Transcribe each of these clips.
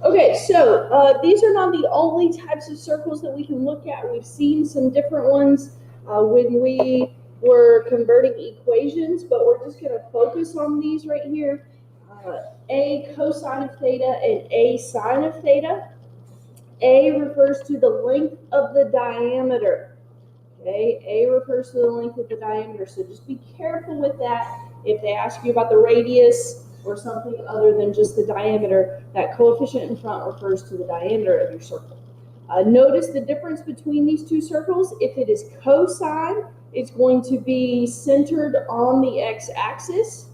Okay, so these are not the only types of circles that we can look at. We've seen some different ones when we were converting equations, but we're just going to focus on these right here. A cosine of theta and A sine of theta. A refers to the length of the diameter. Okay, A refers to the length of the diameter, so just be careful with that. If they ask you about the radius or something other than just the diameter, that coefficient in front refers to the diameter of your circle. Notice the difference between these two circles. If it is cosine, it's going to be centered on the x-axis.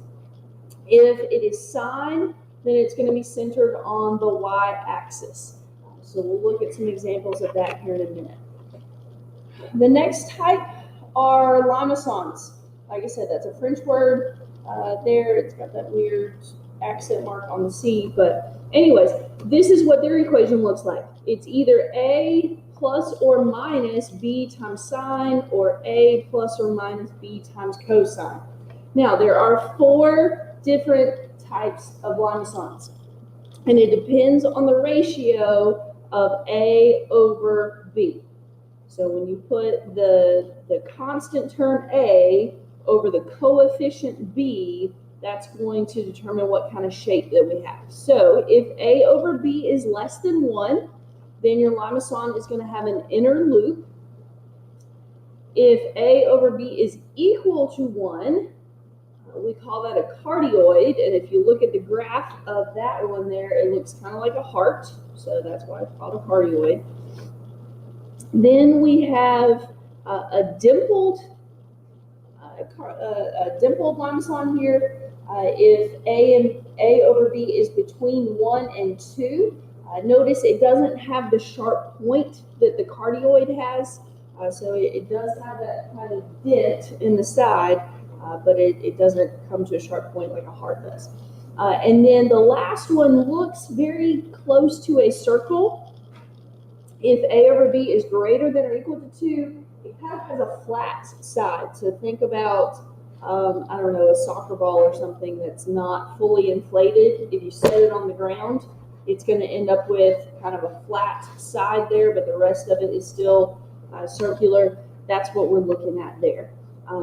If it is sine, then it's going to be centered on the y-axis. So we'll look at some examples of that here in a minute. The next type are limacons. Like I said, that's a French word. There, it's got that weird accent mark on the C. But anyways, this is what their equation looks like. It's either A plus or minus B times sine, or A plus or minus B times cosine. Now, there are 4 different types of limacons, and it depends on the ratio of A over B. So when you put the constant term A over the coefficient B, that's going to determine what kind of shape that we have. So if A over B is less than 1, then your limacon is going to have an inner loop. If A over B is equal to 1, we call that a cardioid, and if you look at the graph of that one there, it looks kind of like a heart, so that's why it's called a cardioid. Then we have a dimpled limacon here. If A over B is between 1 and 2, notice it doesn't have the sharp point that the cardioid has, so it does have that kind of dent in the side, but it doesn't come to a sharp point like a heart does. And then the last one looks very close to a circle. If A over B is greater than or equal to 2, it kind of has a flat side. So think about, I don't know, a soccer ball or something that's not fully inflated. If you set it on the ground, it's going to end up with kind of a flat side there, but the rest of it is still circular. That's what we're looking at there.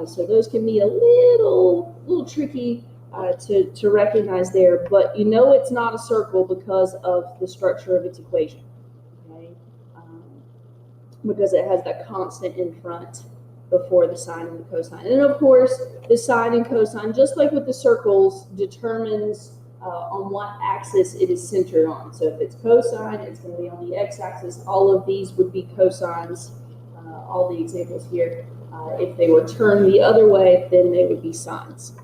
So those can be a little tricky to recognize there, but you know it's not a circle because of the structure of its equation. Because it has that constant in front before the sine and the cosine. And of course, the sine and cosine, just like with the circles, determines on what axis it is centered on. So if it's cosine, it's going to be on the x-axis. All of these would be cosines, all the examples here. If they were turned the other way, then they would be sines.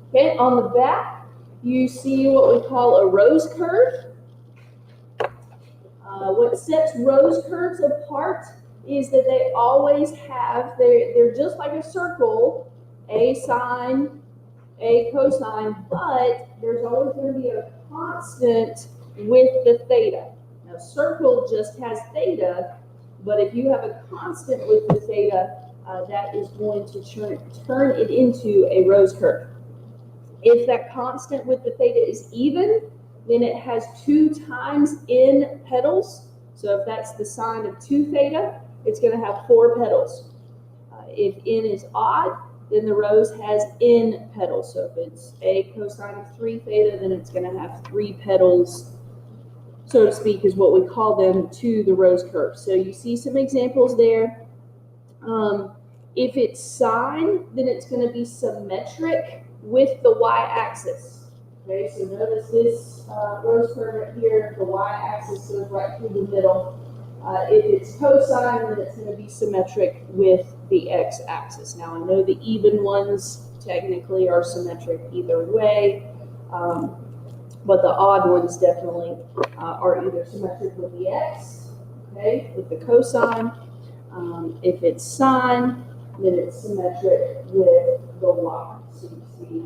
Okay, on the back, you see what we call a rose curve. What sets rose curves apart is that they always have, they're just like a circle, A sine, A cosine, but there's always going to be a constant with the theta. Now, circle just has theta, but if you have a constant with the theta, that is going to turn it into a rose curve. If that constant with the theta is even, then it has 2 times n petals. So if that's the sine of 2 theta, it's going to have 4 petals. If n is odd, then the rose has n petals. So if it's A cosine of 3 theta, then it's going to have 3 petals, so to speak, is what we call them, to the rose curve. So you see some examples there. If it's sine, then it's going to be symmetric with the y-axis. Okay, so notice this rose curve right here, the y-axis goes right through the middle. If it's cosine, then it's going to be symmetric with the x-axis. Now, I know the even ones technically are symmetric either way, but the odd ones definitely are either symmetric with the x, okay, with the cosine. If it's sine, then it's symmetric with the y. So you see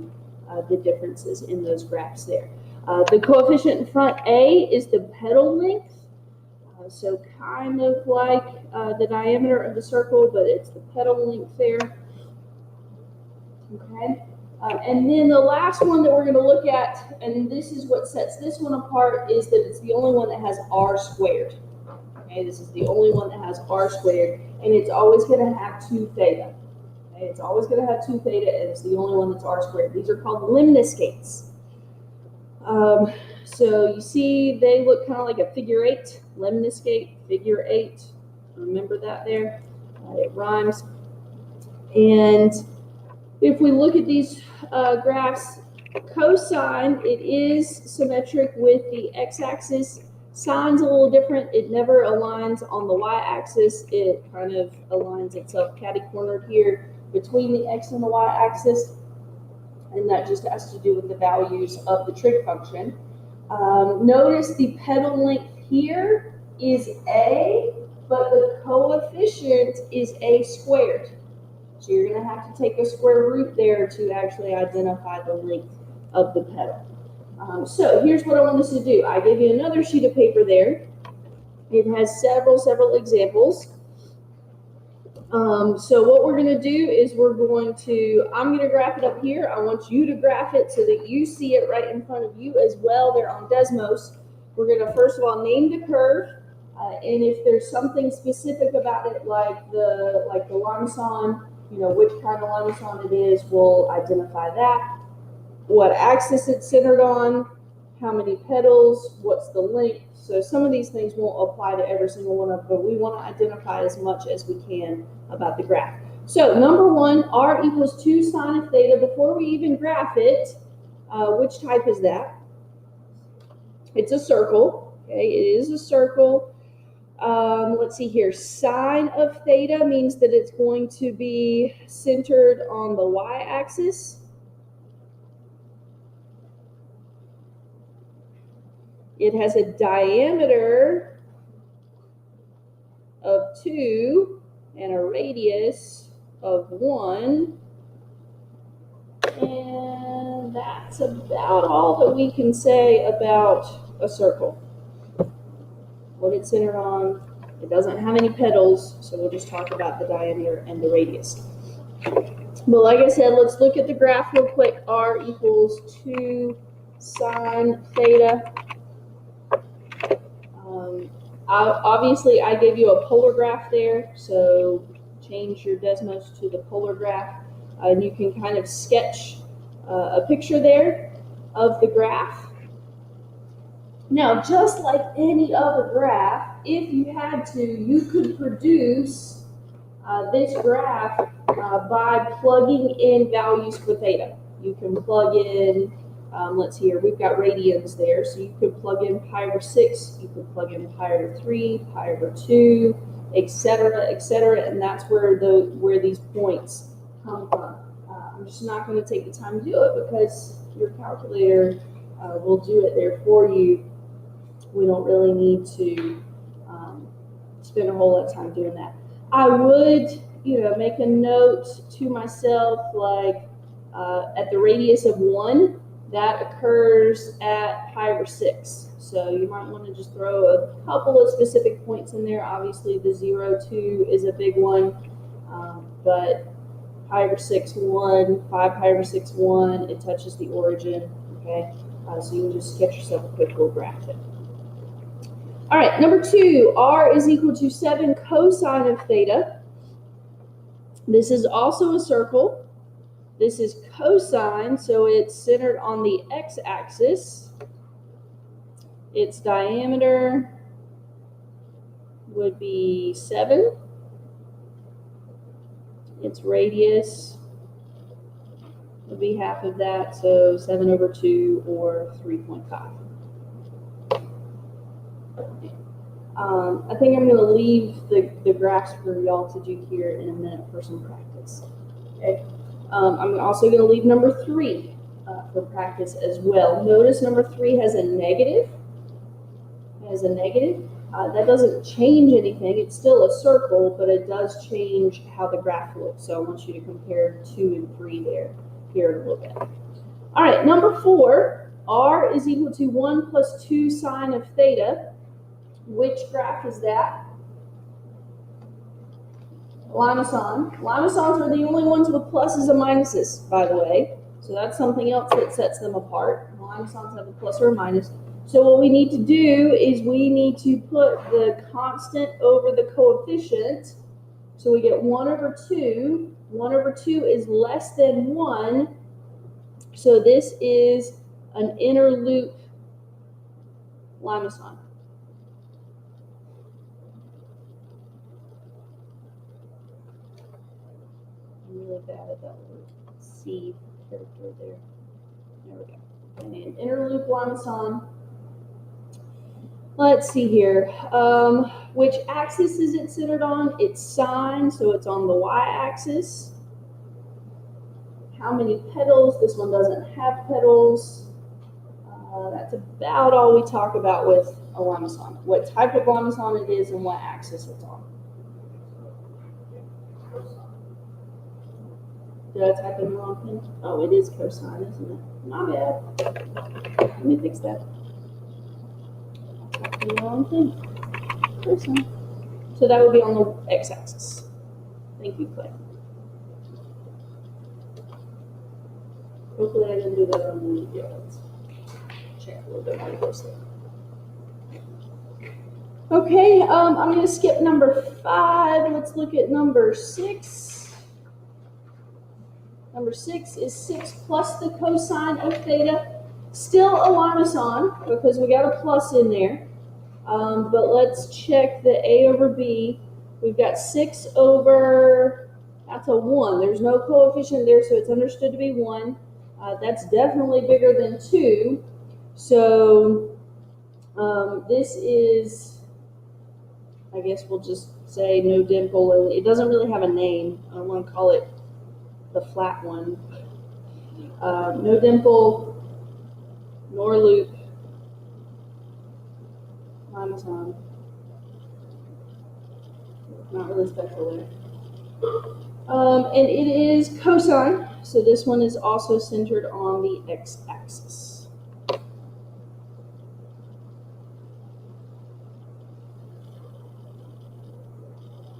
the differences in those graphs there. The coefficient in front, A, is the petal length. So kind of like the diameter of the circle, but it's the petal length there. Okay. And then the last one that we're going to look at, and this is what sets this one apart, is that it's the only one that has r squared. Okay, this is the only one that has r squared, and it's always going to have 2 theta. Okay, it's always going to have 2 theta, and it's the only one that's r squared. These are called lemniscates. So you see they look kind of like a figure 8, lemniscate, figure 8. Remember that there? It rhymes. And if we look at these graphs, cosine, it is symmetric with the x-axis. Sine's a little different. It never aligns on the y-axis. It kind of aligns itself catty-cornered here between the x and the y-axis. And that just has to do with the values of the trig function. Notice the pedal length here is a, but the coefficient is a squared. So you're going to have to take a square root there to actually identify the length of the pedal. So here's what I want us to do. I gave you another sheet of paper there. It has several examples. So what we're going to do is I'm going to graph it up here. I want you to graph it so that you see it right in front of you as well. They're on Desmos. We're going to first of all name the curve. And if there's something specific about it, like the limestone, which kind of limestone it is, we'll identify that. What axis it's centered on, how many petals, what's the length. So some of these things won't apply to every single one of them, but we want to identify as much as we can about the graph. So number 1, r equals 2 sine of theta. Before we even graph it, which type is that? It's a circle. Okay, it is a circle. Let's see here. Sine of theta means that it's going to be centered on the y-axis. It has a diameter of 2 and a radius of 1. And that's about all that we can say about a circle. What it's centered on. It doesn't have any petals, so we'll just talk about the diameter and the radius. But like I said, let's look at the graph real quick. R equals 2 sine theta. Obviously, I gave you a polar graph there, so change your Desmos to the polar graph. And you can kind of sketch a picture there of the graph. Now, just like any other graph, if you had to, you could produce this graph by plugging in values for theta. You can plug in, let's see here, we've got radians there, so you could plug in pi over 6, you could plug in pi over 3, pi over 2, etc., and that's where these points come from. I'm just not going to take the time to do it because your calculator will do it there for you. We don't really need to spend a whole lot of time doing that. I would, make a note to myself, like at the radius of 1, that occurs at pi over 6. So you might want to just throw a couple of specific points in there. Obviously, the 0, 2 is a big one, but pi over 6, 1, 5 pi over 6, 1, it touches the origin, okay? So you can just sketch yourself a quick little graph there. All right, number 2, r is equal to 7 cosine of theta. This is also a circle. This is cosine, so it's centered on the x-axis. Its diameter would be 7. Its radius would be half of that, so 7 over 2 or 3.5. I think I'm going to leave the graphs for y'all to do here in a minute for some practice. Okay. I'm also going to leave number 3 for practice as well. Notice number 3 has a negative. That doesn't change anything. It's still a circle, but it does change how the graph looks. So I want you to compare 2 and 3 here in a little bit. All right, number 4, r is equal to 1 plus 2 sine of theta. Which graph is that? Limestone. Limestones are the only ones with pluses and minuses, by the way. So that's something else that sets them apart. Limesons have a plus or a minus. So what we need to do is we need to put the constant over the coefficient. So we get 1 over 2. 1 over 2 is less than 1. So this is an inner loop limeson. I'm really bad at that word C character there. There we go. And an inner loop limeson. Let's see here. Which axis is it centered on? It's sine, so it's on the y-axis. How many petals? This one doesn't have petals. That's about all we talk about with a limeson. What type of limeson it is and what axis it's on. Did I type in the wrong thing? Oh, it is cosine, isn't it? My bad. Let me fix that. I typed in the wrong thing. Cosine. So that would be on the x-axis. Thank you, Clay. Hopefully I didn't do that on the video. Let's check a little bit more closely. Okay, I'm going to skip number 5. Let's look at number 6. Number 6 is 6 plus the cosine of theta. Still a limeson because we got a plus in there. But let's check the A over B. We've got 6 over, that's a 1. There's no coefficient there, so it's understood to be 1. That's definitely bigger than 2. So this is, I guess we'll just say no dimple. And it doesn't really have a name. I don't want to call it the flat one. No dimple, nor loop, limeson. Not really special there. And it is cosine, so this one is also centered on the x-axis.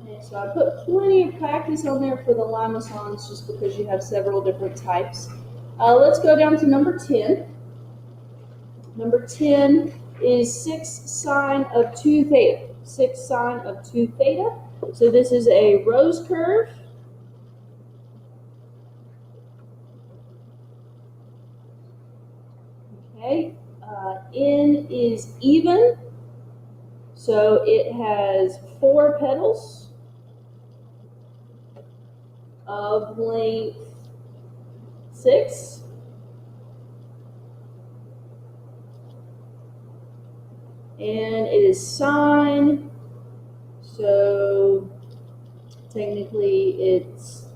Okay, so I put plenty of practice on there for the limesons just because you have several different types. Let's go down to number 10. Number 10 is 6 sine of 2 theta. 6 sine of 2 theta. So this is a rose curve. Okay, N is even, so it has 4 petals of length 6. And it is sine, so technically it's,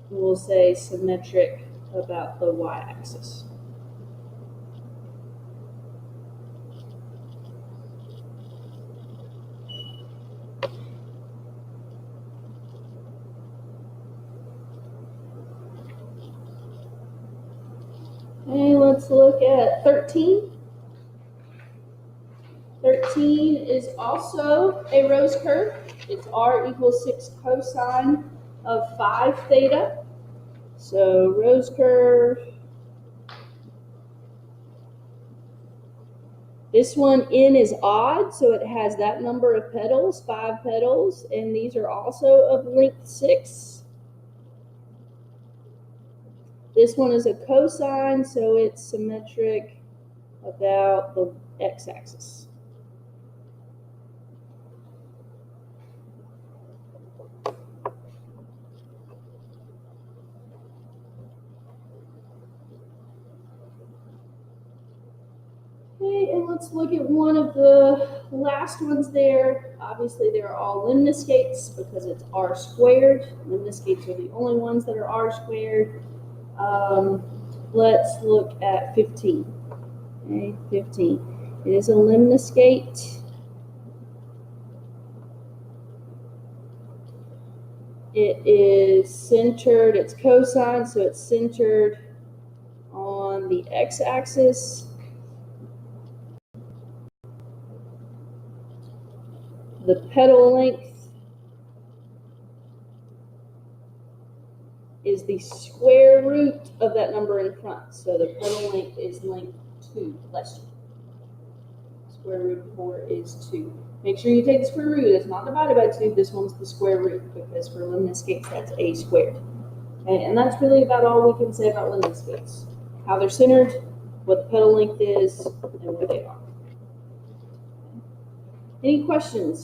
we'll say, symmetric about the y-axis. Okay, let's look at 13. 13 is also a rose curve. It's r equals 6 cosine of 5 theta. So rose curve. This one, N is odd, so it has that number of petals, 5 petals, and these are also of length 6. This one is a cosine, so it's symmetric about the x-axis. Okay, and let's look at one of the last ones there. Obviously, they're all lemniscates because it's r squared. Lemniscates are the only ones that are r squared. Let's look at 15. Okay, 15. It is a lemniscate. It is centered, it's cosine, so it's centered on the x-axis. The petal length is is the square root of that number in front. So the pedal length is length 2, bless you. Square root of 4 is 2. Make sure you take the square root. It's not divided by 2. This one's the square root because for lemniscates, that's a squared. Okay, and that's really about all we can say about lemniscates. How they're centered, what the pedal length is, and where they are. Any questions?